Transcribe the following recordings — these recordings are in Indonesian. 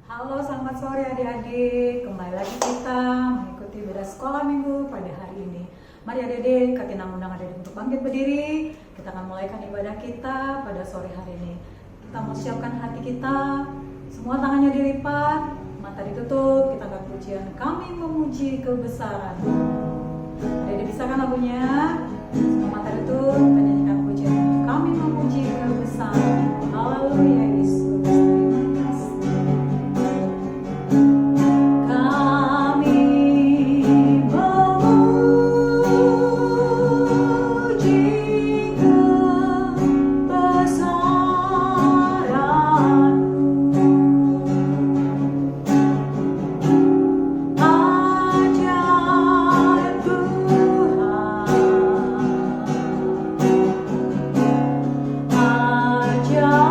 Halo, selamat sore adik-adik. Kembali lagi kita mengikuti beda sekolah minggu pada hari ini. Mari adik-adik, Katina undang adik-adik untuk bangkit berdiri. Kita akan mulaikan ibadah kita pada sore hari ini. Kita mau siapkan hati kita, semua tangannya dilipat, mata ditutup, kita angkat pujian Kami Memuji Kebesaran. Adik-adik bisa kan lagunya? Semua mata ditutup, kita nyanyikan pujian Kami Memuji Kebesaran. Haleluya Yesus. Ajaib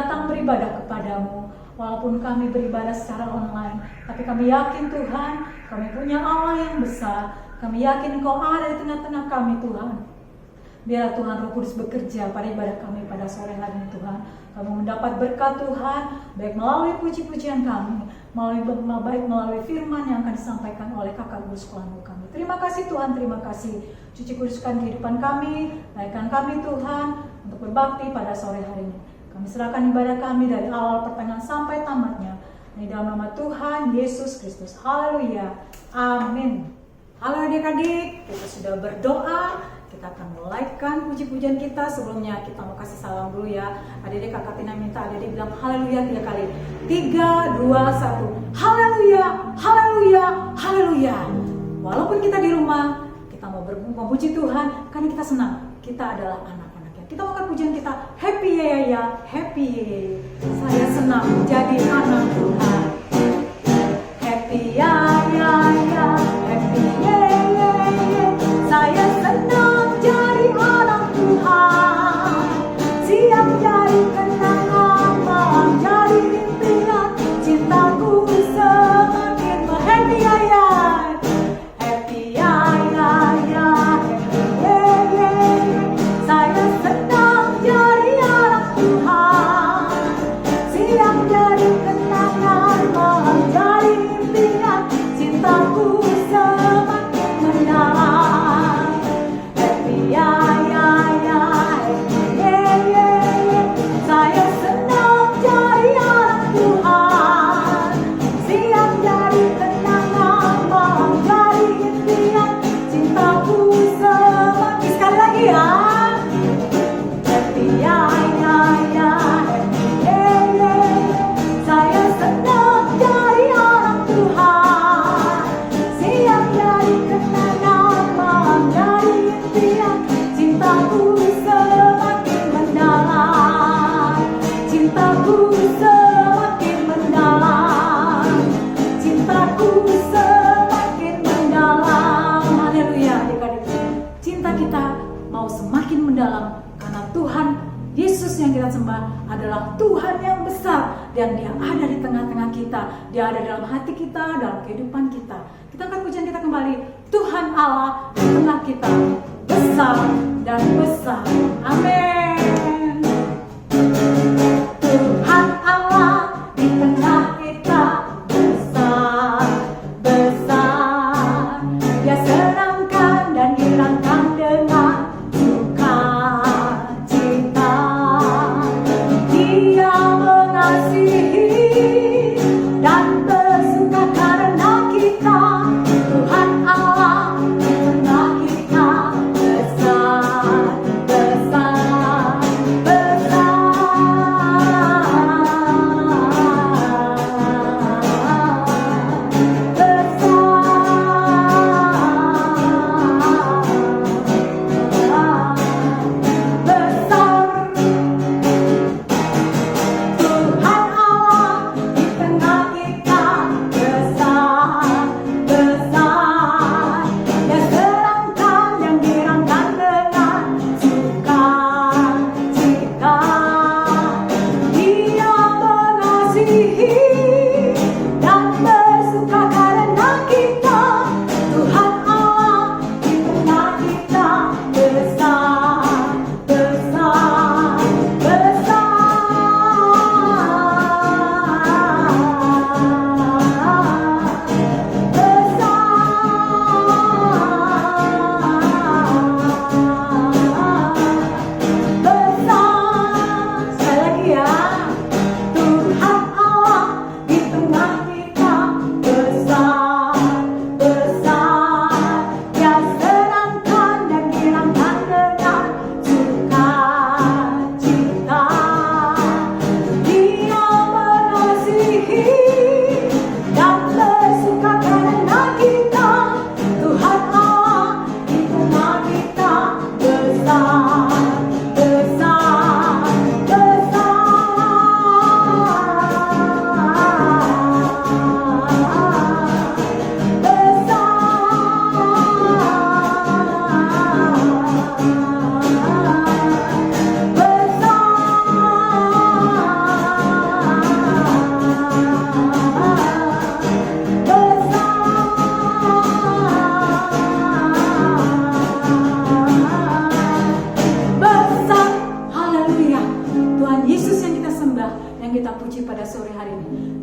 datang beribadah kepadamu. Walaupun kami beribadah secara online, tapi kami yakin Tuhan, kami punya Allah yang besar. Kami yakin Engkau ada di tengah-tengah kami Tuhan. Biarlah Tuhan Roh Kudus bekerja pada ibadah kami pada sore hari ini Tuhan. Kami mendapat berkat Tuhan, baik melalui puji-pujian kami, melalui firman yang akan disampaikan oleh kakak guru sekolah minggu kami. Terima kasih Tuhan, terima kasih. Cuci kuduskan kehidupan kami, naikkan kami Tuhan untuk berbakti pada sore hari ini. Kami serahkan ibadah kami dari awal pertengahan sampai tamatnya. Di dalam nama Tuhan Yesus Kristus. Haleluya. Amin. Halo adik-adik, kita sudah berdoa. Kita akan mulaikan puji-pujian kita. Sebelumnya kita mau kasih salam dulu ya. Adik-adik, kakak Tina minta adik-adik bilang haleluya 3 kali. 3, 2, 1. Haleluya, haleluya, haleluya. Walaupun kita di rumah, kita mau memuji Tuhan karena kita senang. Kita adalah anak-anaknya. Kita mau pujian kita. Happy ya, happy ya. Saya senang jadi anak Tuhan. Happy ya, happy ya. Saya senang jadi anak Tuhan. Siap jadi kenangan, malam jadi impian. Cintaku semakin happy ya. Happy ya, happy ya. Saya senang jadi anak Tuhan. Siap jadi kenangan, malam jadi impian. Cintaku semakin mendalam. Happy ya, happy ya. Saya senang jadi anak Tuhan. Siap jadi kenangan, malam jadi impian. Cintaku semakin, sekali lagi ya. Happy ya, happy ya. Saya senang jadi anak Tuhan. Siap jadi kenangan, malam jadi impian. Cintaku semakin mendalam. Cintaku semakin mendalam. Cintaku semakin mendalam. Haleluya adik-adik. Cinta kita mau semakin mendalam karena Tuhan Yesus yang kita sembah adalah Tuhan yang besar dan Dia ada di tengah-tengah kita. Dia ada dalam hati kita, dalam kehidupan kita. Kita akan pujian kita kembali. Tuhan Allah di tengah kita besar dan besar. Amin. Tuhan Allah di tengah kita besar, besar. Dia senangkan dan hilangkan dengan sukacita. Dia mengasihi dan bersuka karena kita. Tuhan Allah di tengah kita besar, besar.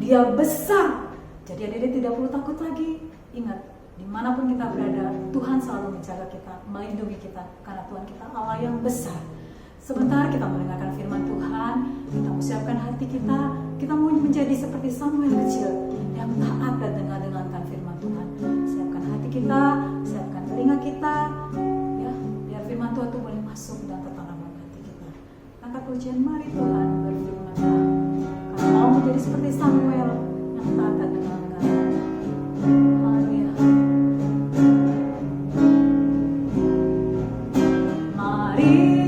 Dia besar. Jadi adik-adik tidak perlu takut lagi. Ingat, dimanapun kita berada, Tuhan selalu menjaga kita, melindungi kita, karena Tuhan kita Allah yang besar. Sebentar kita mendengarkan firman Tuhan, kita mempersiapkan hati kita mau menjadi seperti Samuel kecil yang taat dan dengar-dengarkan firman Tuhan. Siapkan hati kita, siapkan telinga kita, ya, biar firman Tuhan itu boleh masuk dan tertanam dalam hati kita. Angkat pujian, mari Tuhan berfirman. Kalau mau menjadi seperti Samuel yang taat dan dengar-dengarkan. Haleluya. Mari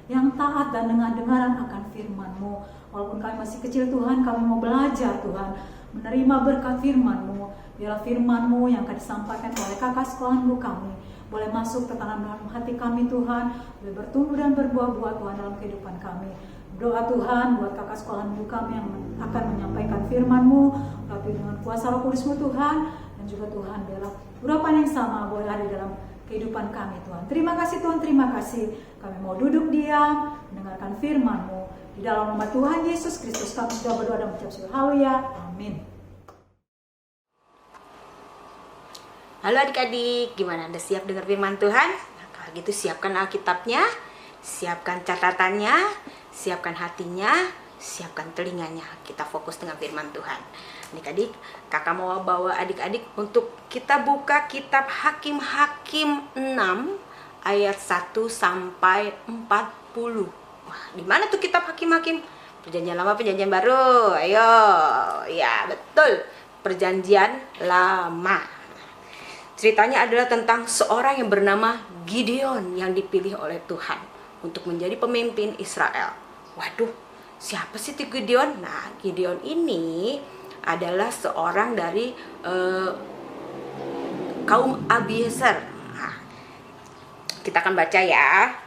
yang taat dan dengar-dengaran akan firman-Mu. Walaupun kami masih kecil Tuhan, kami mau belajar Tuhan, menerima berkat firman-Mu. Biarlah firman-Mu yang akan disampaikan oleh kakak sekolah minggu kami boleh masuk ke tanam dalam hati kami Tuhan, boleh bertumbuh dan berbuah-buah Tuhan dalam kehidupan kami. Doa Tuhan buat kakak sekolah minggu kami yang akan menyampaikan firman-Mu, tapi dengan kuasa Roh Kudus-Mu Tuhan, dan juga Tuhan biarlah urapan yang sama boleh ada dalam kehidupan kami Tuhan. Terima kasih Tuhan, terima kasih. Kami mau duduk diam, mendengarkan firman-Mu. Di dalam nama Tuhan Yesus Kristus kami sudah berdoa dan mengucap syukur. Haleluya. Amin. Halo adik-adik, gimana? Anda siap dengar firman Tuhan? Nah, kalau gitu siapkan Alkitabnya, siapkan catatannya, siapkan hatinya, siapkan telinganya. Kita fokus dengan firman Tuhan. Adik-adik, kakak mau bawa adik-adik untuk kita buka kitab Hakim-Hakim 6 ayat 1 sampai 40. Wah, di mana tuh kitab Hakim-Hakim? Perjanjian Lama, Perjanjian Baru. Ayo. Ya, betul. Perjanjian Lama. Ceritanya adalah tentang seorang yang bernama Gideon yang dipilih oleh Tuhan untuk menjadi pemimpin Israel. Waduh, siapa sih itu Gideon? Nah, Gideon ini adalah seorang dari kaum Abiezer. Nah, kita akan baca ya.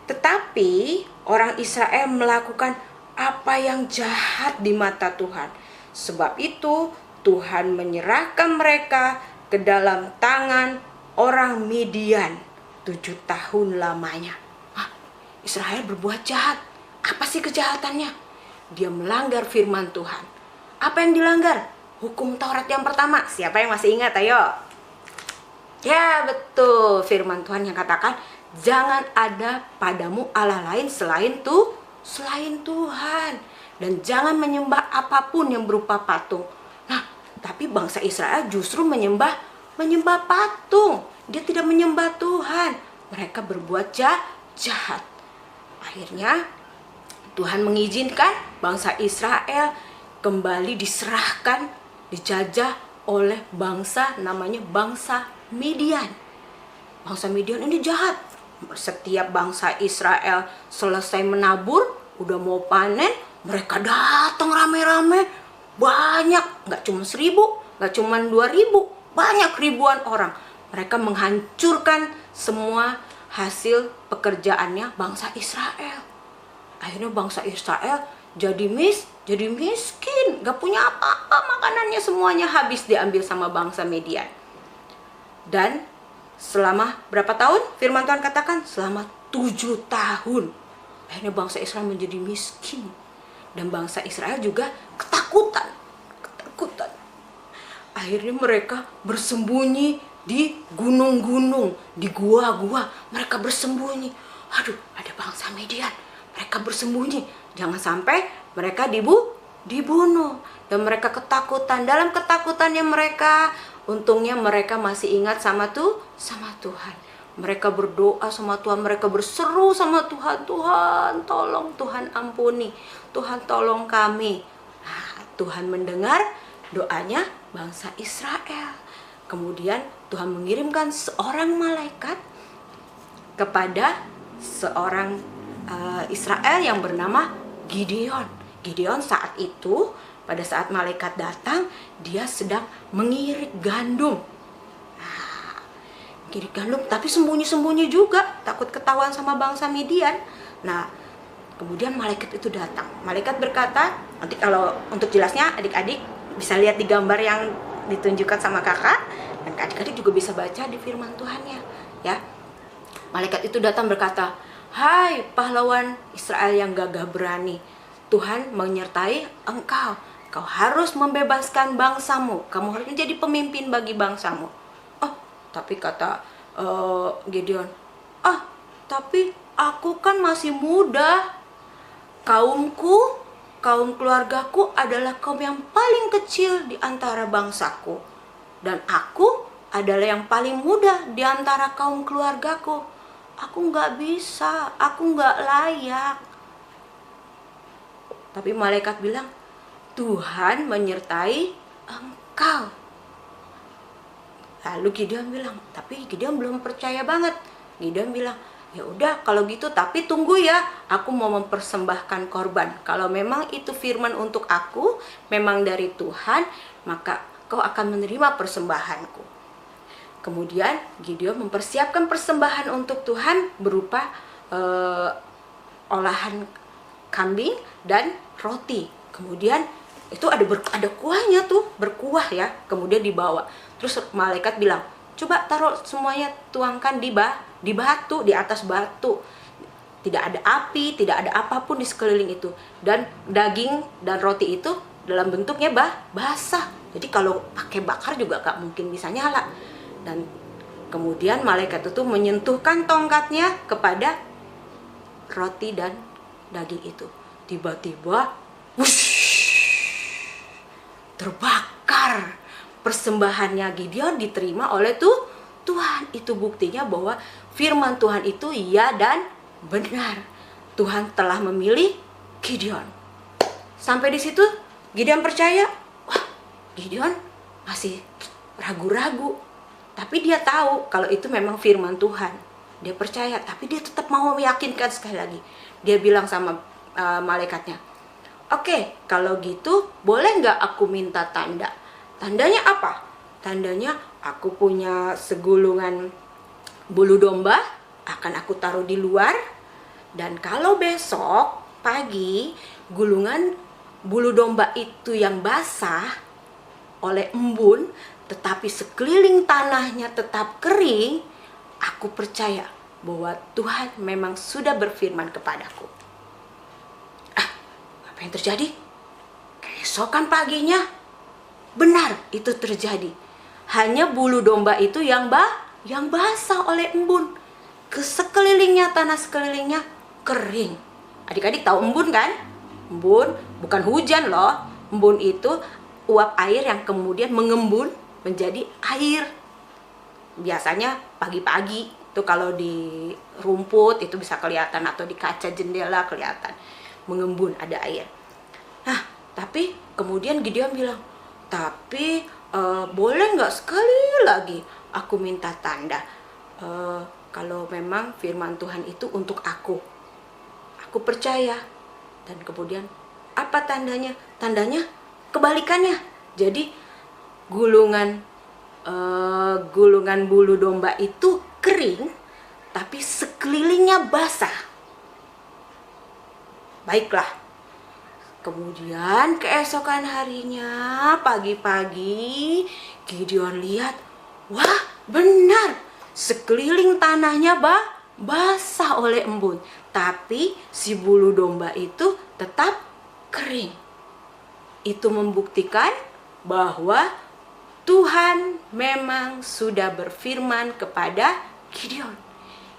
Tetapi orang Israel melakukan apa yang jahat di mata Tuhan. Sebab itu Tuhan menyerahkan mereka ke dalam tangan orang Midian 7 tahun lamanya. Israel berbuat jahat. Apa sih kejahatannya? Dia melanggar firman Tuhan. Apa yang dilanggar? Hukum Taurat yang pertama. Siapa yang masih ingat? Ayo. Ya, betul. Firman Tuhan yang katakan, jangan ada padamu Allah lain selain Tuhan. Dan jangan menyembah apapun yang berupa patung. Nah, tapi bangsa Israel justru menyembah patung. Dia tidak menyembah Tuhan. Mereka berbuat jahat. Akhirnya Tuhan mengizinkan bangsa Israel kembali diserahkan, dijajah oleh bangsa namanya bangsa Midian. Bangsa Midian ini jahat. Setiap bangsa Israel selesai menabur, udah mau panen, mereka datang rame-rame, banyak, nggak cuma 1.000, nggak cuma 2.000, banyak ribuan orang. Mereka menghancurkan semua hasil pekerjaannya bangsa Israel. Akhirnya bangsa Israel jadi miskin, nggak punya apa-apa, makanannya semuanya habis diambil sama bangsa Midian. Dan selama berapa tahun? Firman Tuhan katakan selama 7 tahun. Akhirnya bangsa Israel menjadi miskin. Dan bangsa Israel juga ketakutan. Akhirnya mereka bersembunyi di gunung-gunung, di gua-gua. Mereka bersembunyi. Aduh, ada bangsa Midian. Mereka bersembunyi. Jangan sampai mereka dibunuh. Dan mereka ketakutan. Dalam ketakutannya mereka, untungnya mereka masih ingat sama Tuhan. Mereka berdoa sama Tuhan, mereka berseru sama Tuhan, Tuhan tolong, Tuhan ampuni, Tuhan tolong kami. Nah, Tuhan mendengar doanya bangsa Israel. Kemudian Tuhan mengirimkan seorang malaikat kepada seorang Israel yang bernama Gideon. Gideon saat itu, pada saat malaikat datang, dia sedang mengirik gandum. Mengirik gandum, tapi sembunyi-sembunyi juga, takut ketahuan sama bangsa Midian. Nah, kemudian malaikat itu datang. Malaikat berkata, nanti kalau untuk jelasnya adik-adik bisa lihat di gambar yang ditunjukkan sama kakak, dan adik-adik juga bisa baca di firman Tuhannya, ya. Malaikat itu datang berkata, hai pahlawan Israel yang gagah berani, Tuhan menyertai engkau. Kau harus membebaskan bangsamu. Kamu harus menjadi pemimpin bagi bangsamu. Oh, tapi kata Gideon, tapi aku kan masih muda. Kaum keluargaku adalah kaum yang paling kecil di antara bangsaku. Dan aku adalah yang paling muda di antara kaum keluargaku. Aku nggak bisa, aku nggak layak. Tapi malaikat bilang, Tuhan menyertai engkau. Lalu Gideon bilang, tapi Gideon belum percaya banget. Gideon bilang, ya udah kalau gitu, tapi tunggu ya, aku mau mempersembahkan korban. Kalau memang itu firman untuk aku, memang dari Tuhan, maka kau akan menerima persembahanku. Kemudian Gideon mempersiapkan persembahan untuk Tuhan berupa olahan kambing dan roti. Kemudian itu ada kuahnya tuh, berkuah ya. Kemudian dibawa. Terus malaikat bilang, coba taruh semuanya, tuangkan di batu, di atas batu. Tidak ada api, tidak ada apapun di sekeliling itu. Dan daging dan roti itu dalam bentuknya basah. Jadi kalau pakai bakar juga gak mungkin bisa nyala. Dan kemudian malaikat itu menyentuhkan tongkatnya kepada roti dan daging itu. Tiba-tiba, wush, terbakar. Persembahannya Gideon diterima oleh Tuhan. Itu buktinya bahwa firman Tuhan itu iya dan benar. Tuhan telah memilih Gideon. Sampai di situ Gideon percaya. Wah, Gideon masih ragu-ragu. Tapi dia tahu kalau itu memang firman Tuhan. Dia percaya, tapi dia tetap mau meyakinkan sekali lagi. Dia bilang sama malaikatnya, "Oke, kalau gitu boleh nggak aku minta tanda?" Tandanya apa? Tandanya aku punya segulungan bulu domba, akan aku taruh di luar. Dan kalau besok pagi gulungan bulu domba itu yang basah oleh embun, tetapi sekeliling tanahnya tetap kering, aku percaya bahwa Tuhan memang sudah berfirman kepadaku. Apa yang terjadi? Keesokan paginya, benar itu terjadi. Hanya bulu domba itu yang basah oleh embun. Sekelilingnya, tanah sekelilingnya kering. Adik-adik tahu embun kan? Embun bukan hujan loh. Embun itu uap air yang kemudian mengembun menjadi air. Biasanya pagi-pagi itu kalau di rumput itu bisa kelihatan, atau di kaca jendela kelihatan mengembun, ada air. Nah, tapi kemudian Gideon bilang, "Tapi boleh nggak sekali lagi aku minta tanda? Kalau memang firman Tuhan itu untuk aku percaya." Dan kemudian apa tandanya? Tandanya kebalikannya. Jadi gulungan bulu domba itu kering, tapi sekelilingnya basah. Baiklah. Kemudian keesokan harinya, pagi-pagi, Gideon lihat, wah benar, sekeliling tanahnya basah oleh embun, tapi si bulu domba itu tetap kering. Itu membuktikan bahwa Tuhan memang sudah berfirman kepada Gideon.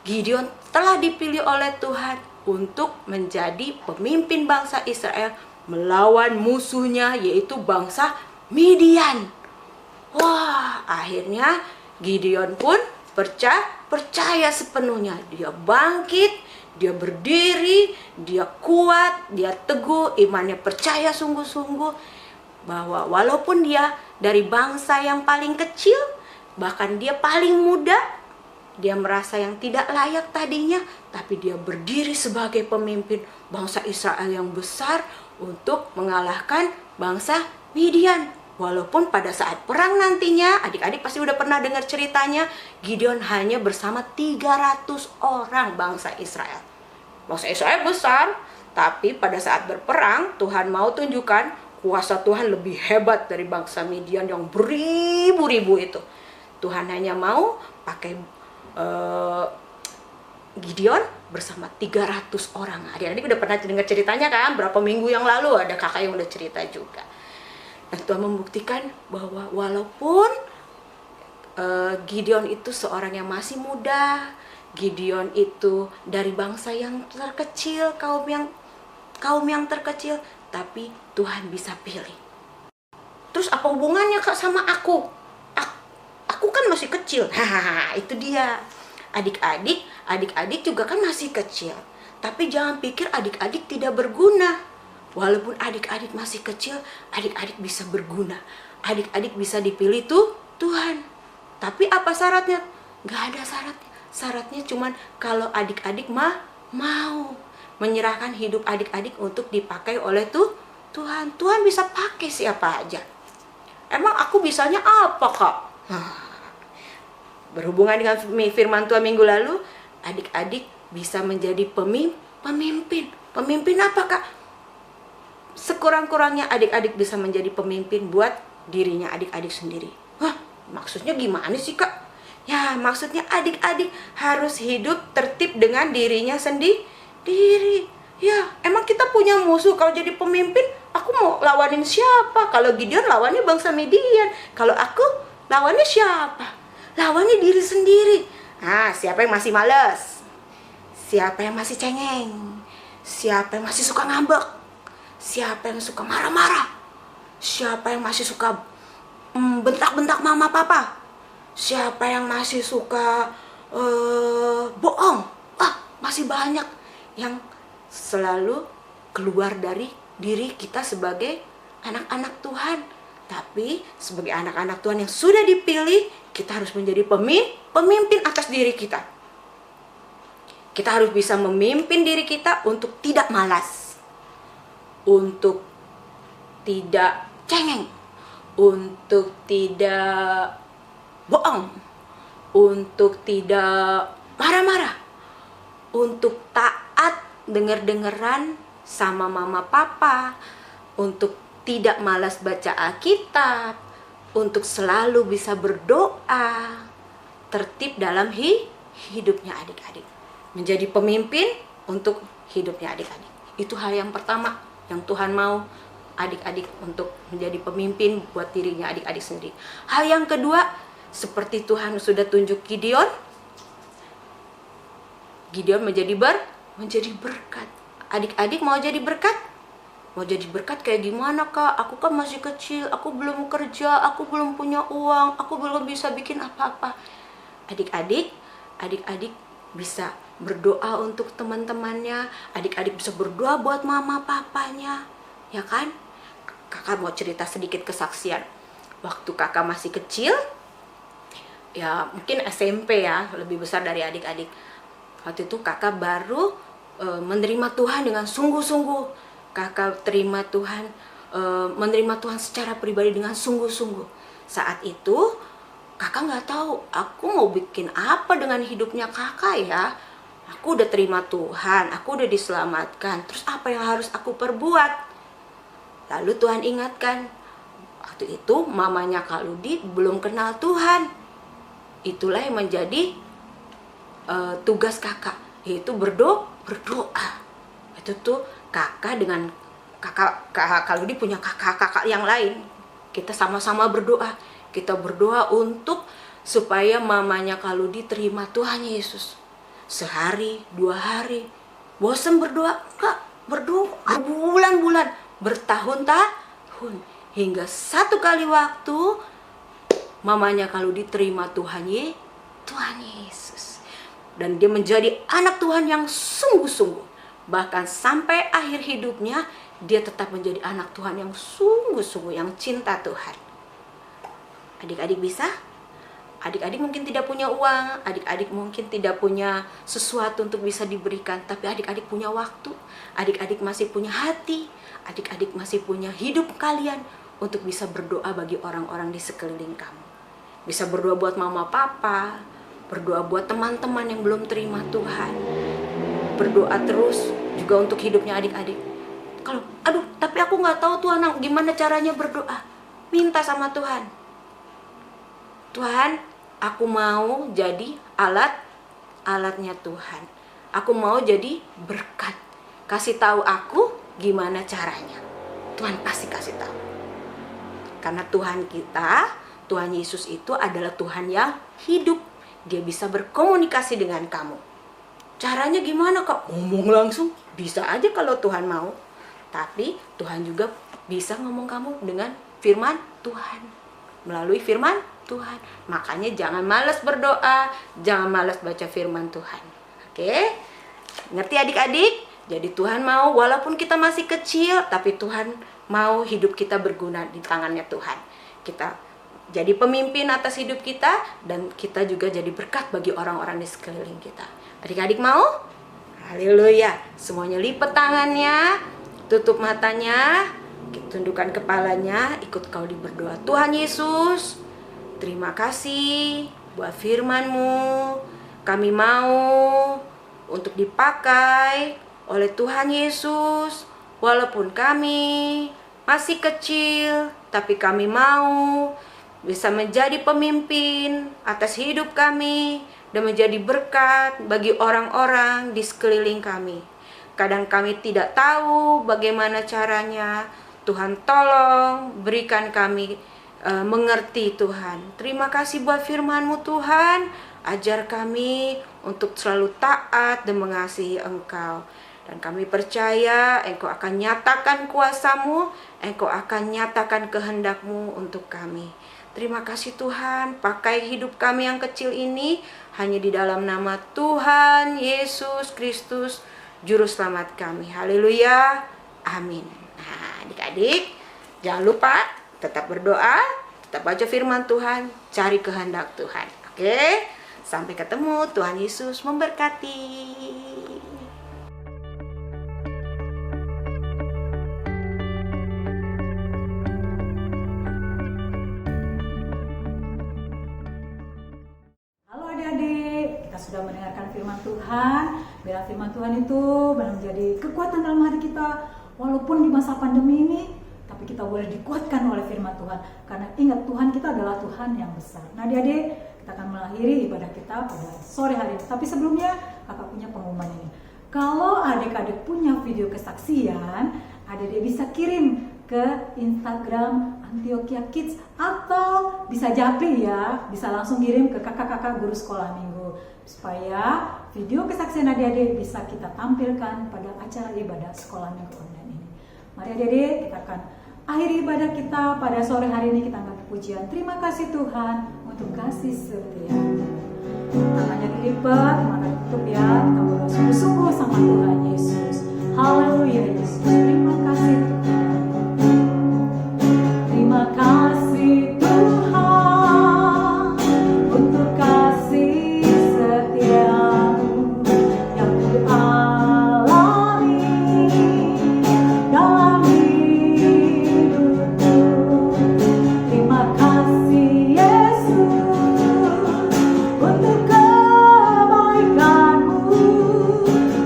Gideon telah dipilih oleh Tuhan untuk menjadi pemimpin bangsa Israel melawan musuhnya, yaitu bangsa Midian. Wah, akhirnya Gideon pun percaya sepenuhnya. Dia bangkit, dia berdiri, dia kuat, dia teguh, imannya percaya sungguh-sungguh bahwa walaupun dia dari bangsa yang paling kecil, bahkan dia paling muda, dia merasa yang tidak layak tadinya, tapi dia berdiri sebagai pemimpin bangsa Israel yang besar untuk mengalahkan bangsa Midian. Walaupun pada saat perang nantinya, adik-adik pasti udah pernah dengar ceritanya, Gideon hanya bersama 300 orang bangsa Israel. Bangsa Israel besar, tapi pada saat berperang, Tuhan mau tunjukkan kuasa Tuhan lebih hebat dari bangsa Midian yang beribu-ribu itu. Tuhan hanya mau pakai Gideon bersama 300 orang. Adik-adik udah pernah dengar ceritanya kan? Berapa minggu yang lalu ada kakak yang udah cerita juga. Dan Tuhan membuktikan bahwa walaupun Gideon itu seorang yang masih muda, Gideon itu dari bangsa yang terkecil, kaum yang terkecil, tapi Tuhan bisa pilih. Terus apa hubungannya Kak sama aku? Aku kan masih kecil. Hahaha, itu dia. Adik-adik juga kan masih kecil. Tapi jangan pikir adik-adik tidak berguna. Walaupun adik-adik masih kecil, adik-adik bisa berguna. Adik-adik bisa dipilih tuh Tuhan. Tapi apa syaratnya? Gak ada syaratnya. Syaratnya cuman kalau adik-adik mau menyerahkan hidup adik-adik untuk dipakai oleh Tuhan. Tuhan bisa pakai siapa aja. Emang aku bisanya apa Kak? Berhubungan dengan firman Tuhan minggu lalu, adik-adik bisa menjadi pemimpin. Pemimpin apa Kak? Sekurang-kurangnya adik-adik bisa menjadi pemimpin buat dirinya adik-adik sendiri. Maksudnya gimana sih Kak? Ya, maksudnya adik-adik harus hidup tertib dengan dirinya sendiri. Ya, emang kita punya musuh. Kalau jadi pemimpin, aku mau lawanin siapa? Kalau Gideon lawannya bangsa Midian. Kalau aku lawannya siapa? Lawannya diri sendiri. Siapa yang masih males? Siapa yang masih cengeng? Siapa yang masih suka ngambek? Siapa yang suka marah-marah? Siapa yang masih suka bentak-bentak mama papa? Siapa yang masih suka bohong? Masih banyak yang selalu keluar dari diri kita sebagai anak-anak Tuhan. Tapi sebagai anak-anak Tuhan yang sudah dipilih, kita harus menjadi pemimpin atas diri kita. Kita harus bisa memimpin diri kita untuk tidak malas, untuk tidak cengeng, untuk tidak bohong, untuk tidak marah-marah, untuk taat denger-dengeran sama mama papa, untuk tidak malas baca Alkitab, untuk selalu bisa berdoa, tertib dalam hidupnya adik-adik. Menjadi pemimpin untuk hidupnya adik-adik. Itu hal yang pertama yang Tuhan mau adik-adik untuk menjadi pemimpin buat dirinya adik-adik sendiri. Hal yang kedua, seperti Tuhan sudah tunjuk Gideon menjadi berkat. Adik-adik mau jadi berkat? Mau jadi berkat kayak gimana, Kak? Aku kan masih kecil, aku belum kerja, aku belum punya uang, aku belum bisa bikin apa-apa. Adik-adik bisa berdoa untuk teman-temannya, adik-adik bisa berdoa buat mama papanya, ya kan? Kakak mau cerita sedikit kesaksian. Waktu kakak masih kecil, ya mungkin SMP ya, lebih besar dari adik-adik. Waktu itu kakak baru menerima Tuhan dengan sungguh-sungguh. Kakak terima Tuhan, menerima Tuhan secara pribadi dengan sungguh-sungguh. Saat itu kakak nggak tahu aku mau bikin apa dengan hidupnya kakak ya. Aku udah terima Tuhan, aku udah diselamatkan. Terus apa yang harus aku perbuat? Lalu Tuhan ingatkan, waktu itu mamanya Kak Ludi belum kenal Tuhan. Itulah yang menjadi tugas kakak, yaitu berdoa. Itu tuh kakak dengan Kak Ludi punya kakak-kakak yang lain. Kita sama-sama berdoa. Kita berdoa untuk supaya mamanya Kak Ludi terima Tuhan Yesus. Sehari, 2 hari, bosan berdoa, Kak, berdoa bulan-bulan, bertahun-tahun, hingga satu kali waktu mamanya Kak Ludi terima Tuhan Yesus, dan dia menjadi anak Tuhan yang sungguh-sungguh. Bahkan sampai akhir hidupnya dia tetap menjadi anak Tuhan yang sungguh-sungguh, yang cinta Tuhan. Adik-adik bisa? Adik-adik mungkin tidak punya uang, adik-adik mungkin tidak punya sesuatu untuk bisa diberikan, tapi adik-adik punya waktu, adik-adik masih punya hati, adik-adik masih punya hidup kalian untuk bisa berdoa bagi orang-orang di sekeliling kamu. Bisa berdoa buat mama papa, berdoa buat teman-teman yang belum terima Tuhan. Berdoa terus juga untuk hidupnya adik-adik. Kalau, tapi aku nggak tahu Tuhan, gimana caranya berdoa? Minta sama Tuhan. Tuhan, aku mau jadi alatnya Tuhan. Aku mau jadi berkat. Kasih tahu aku gimana caranya. Tuhan pasti kasih tahu. Karena Tuhan kita, Tuhan Yesus itu adalah Tuhan yang hidup. Dia bisa berkomunikasi dengan kamu. Caranya gimana, Kak? Ngomong langsung. Bisa aja kalau Tuhan mau. Tapi Tuhan juga bisa ngomong kamu dengan firman Tuhan. Melalui firman Tuhan. Makanya jangan malas berdoa, jangan malas baca firman Tuhan. Oke? Ngerti adik-adik? Jadi Tuhan mau, walaupun kita masih kecil, tapi Tuhan mau hidup kita berguna di tangannya Tuhan. Kita jadi pemimpin atas hidup kita, dan kita juga jadi berkat bagi orang-orang di sekeliling kita. Adik-adik mau? Haleluya. Semuanya lipat tangannya, tutup matanya, tundukkan kepalanya, ikut kau berdoa. Tuhan Yesus, terima kasih buat firman-Mu. Kami mau untuk dipakai oleh Tuhan Yesus. Walaupun kami masih kecil, tapi kami mau bisa menjadi pemimpin atas hidup kami dan menjadi berkat bagi orang-orang di sekeliling kami. Kadang kami tidak tahu bagaimana caranya. Tuhan tolong berikan kami mengerti Tuhan. Terima kasih buat firman-Mu Tuhan. Ajar kami untuk selalu taat dan mengasihi Engkau. Dan kami percaya Engkau akan nyatakan kuasa-Mu, Engkau akan nyatakan kehendak-Mu untuk kami. Terima kasih Tuhan, pakai hidup kami yang kecil ini hanya di dalam nama Tuhan Yesus Kristus, Juru Selamat kami. Haleluya, amin. Nah, adik-adik, jangan lupa tetap berdoa, tetap baca firman Tuhan, cari kehendak Tuhan. Oke, sampai ketemu. Tuhan Yesus memberkati. Halo adik-adik, kita sudah mendengarkan firman Tuhan. Biar firman Tuhan itu benar menjadi kekuatan dalam hati kita. Walaupun di masa pandemi ini, tapi kita boleh dikuatkan oleh firman Tuhan. Karena ingat, Tuhan kita adalah Tuhan yang besar. Nah adik-adik, kita akan mengakhiri ibadah kita pada sore hari ini. Tapi sebelumnya, kakak punya pengumuman ini. Kalau adik-adik punya video kesaksian, adik-adik bisa kirim ke Instagram Antioquia Kids, atau bisa japri ya, bisa langsung kirim ke kakak-kakak guru sekolah minggu, supaya video kesaksian adik-adik bisa kita tampilkan pada acara ibadah sekolah minggu online ini. Mari adik-adik, kita akan akhiri ibadah kita pada sore hari ini. Kita angkat pujian terima kasih Tuhan untuk kasih setia. Tangannya dilipat, mata ditutup ya, kita berdoa sungguh-sungguh sama Tuhan Yesus. Haleluya Yesus, terima kasih Tuhan. Terima kasih Tuhan untuk kasih setiamu yang ku alami dalam hidupku. Terima kasih Yesus untuk kebaikanmu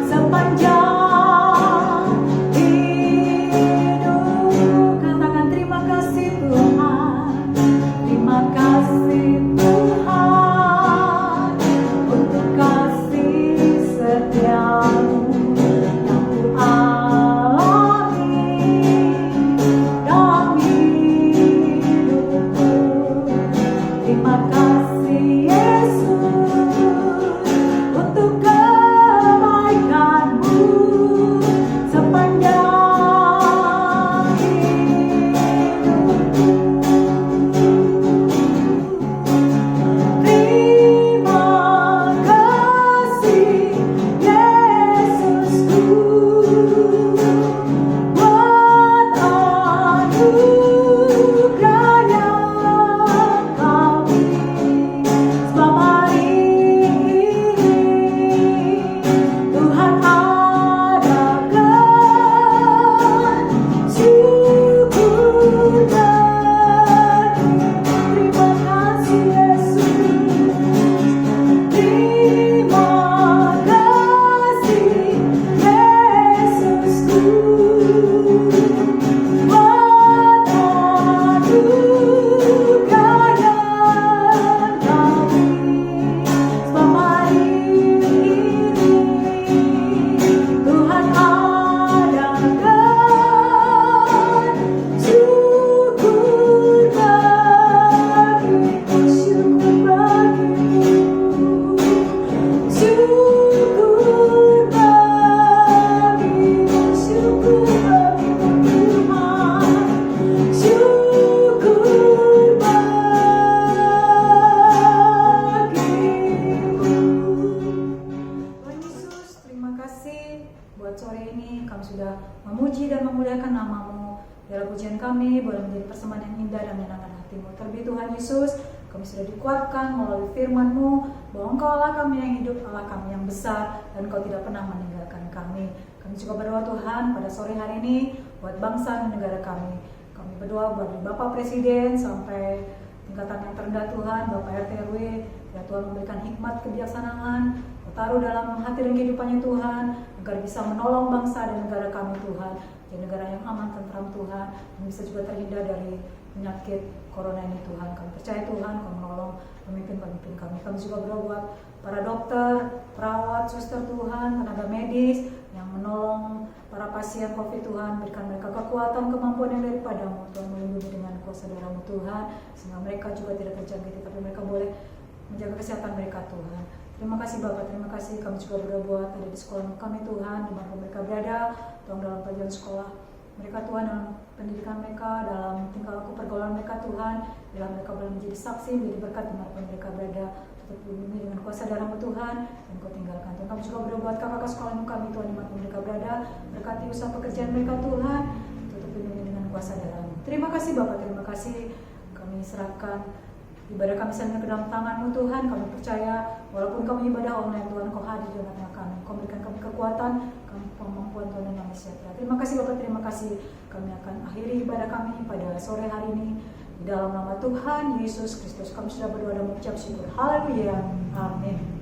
sepanjang hidup. Katakan terima kasih Tuhan. Terima kasih Tuhan untuk kasih setiamu yang ku alami dalam hidupku. Terima kasih Yesus untuk kebaikanmu sepanjang hidupku. Terima kasih Yesusku buat anugerah yang Kau beri. Sebab hari ini Tuhan adakan syukur bagimu. Terima kasih Yesus. Terima kasih Yesusku buat anugerah yang Kau beri. Sebab hari ini Tuhan adakan syukur bagimu. Syukur bagimu. Syukur bagimu. Syukur bagimu Tuhan. Syukur bagimu. Tuhan Yesus, terima kasih buat sore ini. Kami sudah memuji dan memuliakan nama-Mu. Dalam pujian kami boleh menjadi persembahan yang indah dan menyenangkan hati-Mu. Terlebih Tuhan Yesus, kami sudah dikuatkan melalui firman-Mu bahwa Engkau Allah kami yang hidup, Allah kami yang besar, dan Engkau tidak pernah meninggalkan kami. Kami juga berdoa Tuhan pada sore hari ini buat bangsa dan negara kami. Kami berdoa buat Bapak Presiden sampai tingkatan yang terendah Tuhan, Bapak RT RW, ya Tuhan memberikan hikmat kebijaksanaan, taruh dalam hati dan kehidupannya Tuhan, agar bisa menolong bangsa dan negara kami Tuhan, jadi negara yang aman, tentram Tuhan, yang bisa juga terhindar dari penyakit corona ini Tuhan. Kami percaya Tuhan, Kau menolong pemimpin-pemimpin kami. Kami juga berdoa buat para dokter, perawat, suster Tuhan, tenaga medis yang menolong para pasien COVID Tuhan, berikan mereka kekuatan, kemampuan yang daripada-Mu Tuhan, melindungi dengan kuasa darah-Mu Tuhan, sehingga mereka juga tidak terjangkiti, tapi mereka boleh menjaga kesehatan mereka Tuhan. Terima kasih Bapak, terima kasih. Kami juga berdoa buat ada di sekolah kami Tuhan, di mana mereka berada, Tuhan dalam pelajaran sekolah mereka Tuhan, dalam pendidikan mereka, dalam tingkah laku pergaulan mereka Tuhan, dalam mereka boleh menjadi saksi, menjadi berkat dimanapun mereka berada. Tetap lindungi dengan kuasa darah-Mu Tuhan, dan Kau tinggalkan Tuhan. Kami juga berdoa buat kakak-kakak sekolah kami Tuhan, dimanapun mereka berada, berkati usaha pekerjaan mereka Tuhan, tetap lindungi dengan kuasa darah-Mu. Terima kasih Bapak, terima kasih. Kami serahkan ibadah kami sampai ke dalam tangan-Mu Tuhan. Kami percaya walaupun kami ibadah online Tuhan, Kau hadir di tengah-tengah kami. Kau berikan kami kekuatan, kami kemampuan Tuhan dan kami sejahtera. Terima kasih Bapak, terima kasih. Kami akan akhiri ibadah kami pada sore hari ini. Di dalam nama Tuhan Yesus Kristus kami sudah berdoa dan mengucap syukur. Haleluya. Amin.